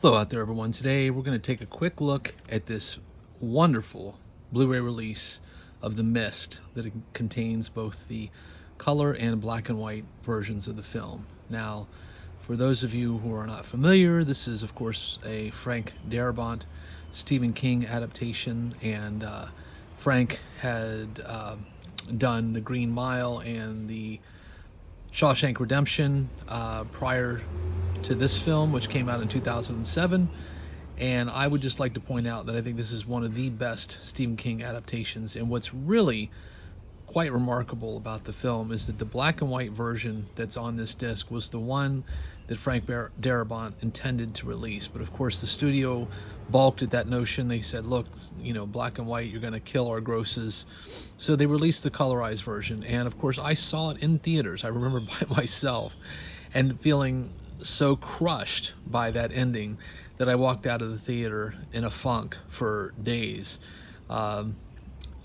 Hello out there, everyone. Today we're going to take a quick look at this wonderful Blu-ray release of The Mist that contains both the color and black and white versions of the film. Now, for those of you who are not familiar, this is, of course, a Frank Darabont Stephen King adaptation, and Frank had done The Green Mile and the Shawshank Redemption prior to this film, which came out in 2007. And I would just like to point out that I think this is one of the best Stephen King adaptations. And what's really quite remarkable about the film is that the black and white version that's on this disc was the one that Frank Darabont intended to release. But of course, the studio balked at that notion. They said, look, black and white, you're going to kill our grosses. So they released the colorized version. And of course, I saw it in theaters. I remember by myself and feeling so crushed by that ending that I walked out of the theater in a funk for days.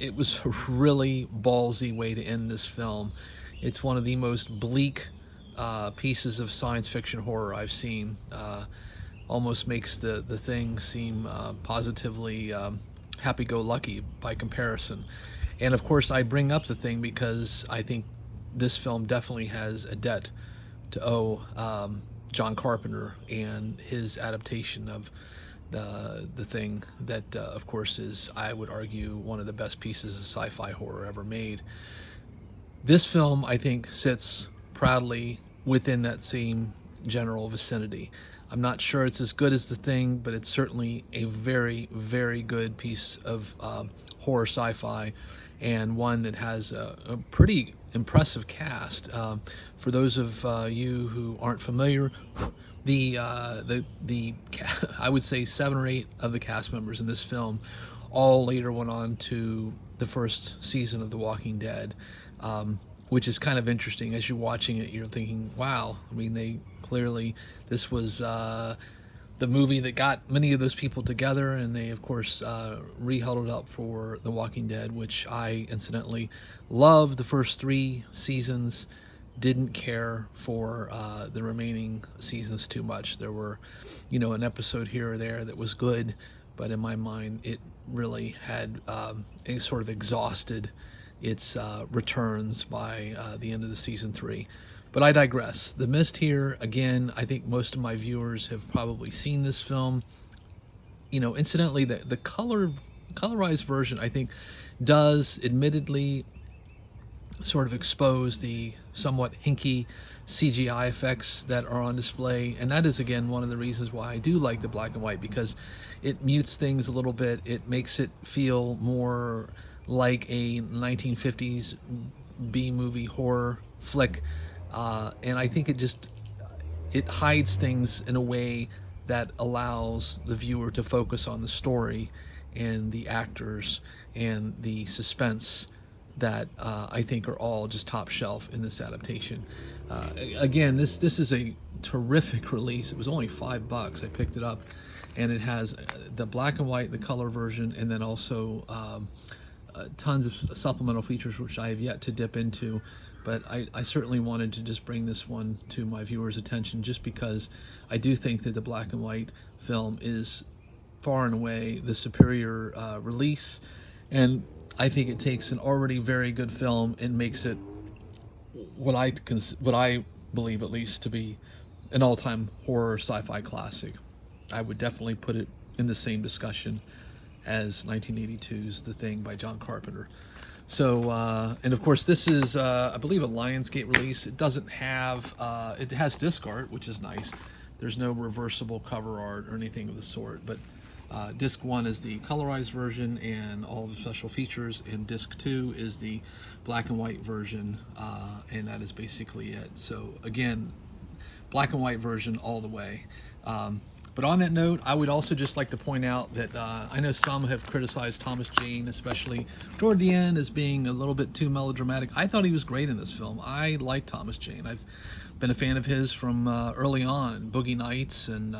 It was a really ballsy way to end this film. It's one of the most bleak pieces of science fiction horror I've seen. Almost makes the thing seem positively happy-go-lucky by comparison. And of course, I bring up the thing because I think this film definitely has a debt to owe John Carpenter and his adaptation of the thing that, of course, is, I would argue, one of the best pieces of sci-fi horror ever made. This film, I think, sits proudly within that same general vicinity. I'm not sure it's as good as The Thing, but it's certainly a very, very good piece of horror sci-fi, and one that has a pretty impressive cast. For those of you who aren't familiar, the I would say 7 or 8 of the cast members in this film all later went on to the first season of The Walking Dead, which is kind of interesting. As you're watching it, you're thinking, wow, I mean, they clearly, this was the movie that got many of those people together, and they, of course, re-held it up for The Walking Dead, which I, incidentally, loved the first 3 seasons. Didn't care for the remaining seasons too much. There were, an episode here or there that was good, but in my mind, it really had sort of exhausted its returns by the end of the season 3. But I digress. The Mist here, again, I think most of my viewers have probably seen this film. Incidentally, the colorized version, I think, does admittedly sort of expose the somewhat hinky CGI effects that are on display, and that is, again, one of the reasons why I do like the black and white, because it mutes things a little bit. It makes it feel more like a 1950s B-movie horror flick, and I think it hides things in a way that allows the viewer to focus on the story and the actors and the suspense that I think are all just top shelf in this adaptation. Again, this is a terrific release. It was only $5. I picked it up, and it has the black and white, the color version, and then also tons of supplemental features, which I have yet to dip into. But I certainly wanted to just bring this one to my viewers' attention, just because I do think that the black and white film is far and away the superior release, and I think it takes an already very good film and makes it what I believe, at least, to be an all-time horror sci-fi classic. I would definitely put it in the same discussion as 1982's The Thing by John Carpenter. So, and of course, this is, I believe, a Lionsgate release. It doesn't have, it has disc art, which is nice. There's no reversible cover art or anything of the sort, but disc 1 is the colorized version and all the special features, and disc 2 is the black and white version, and that is basically it. So again, black and white version all the way. But on that note, I would also just like to point out that I know some have criticized Thomas Jane, especially toward the end, as being a little bit too melodramatic. I thought he was great in this film. I like Thomas Jane. I've been a fan of his from early on, Boogie Nights, and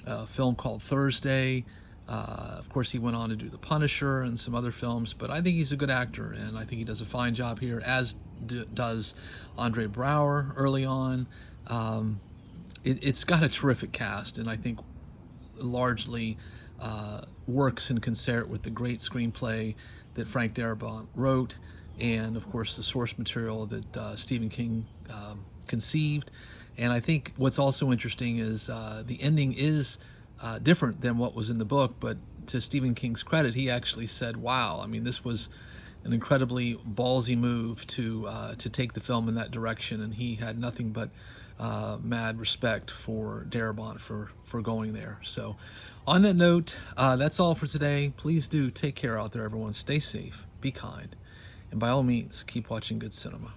a film called Thursday. Of course, he went on to do The Punisher and some other films, but I think he's a good actor, and I think he does a fine job here, as does Andre Braugher early on. It's got a terrific cast, and I think largely works in concert with the great screenplay that Frank Darabont wrote, and of course the source material that Stephen King conceived. And I think what's also interesting is the ending is different than what was in the book, but to Stephen King's credit, he actually said, wow, I mean, this was an incredibly ballsy move to take the film in that direction, and he had nothing but mad respect for Darabont for going there. So on that note, that's all for today. Please do take care out there, everyone. Stay safe, be kind, and by all means, keep watching good cinema.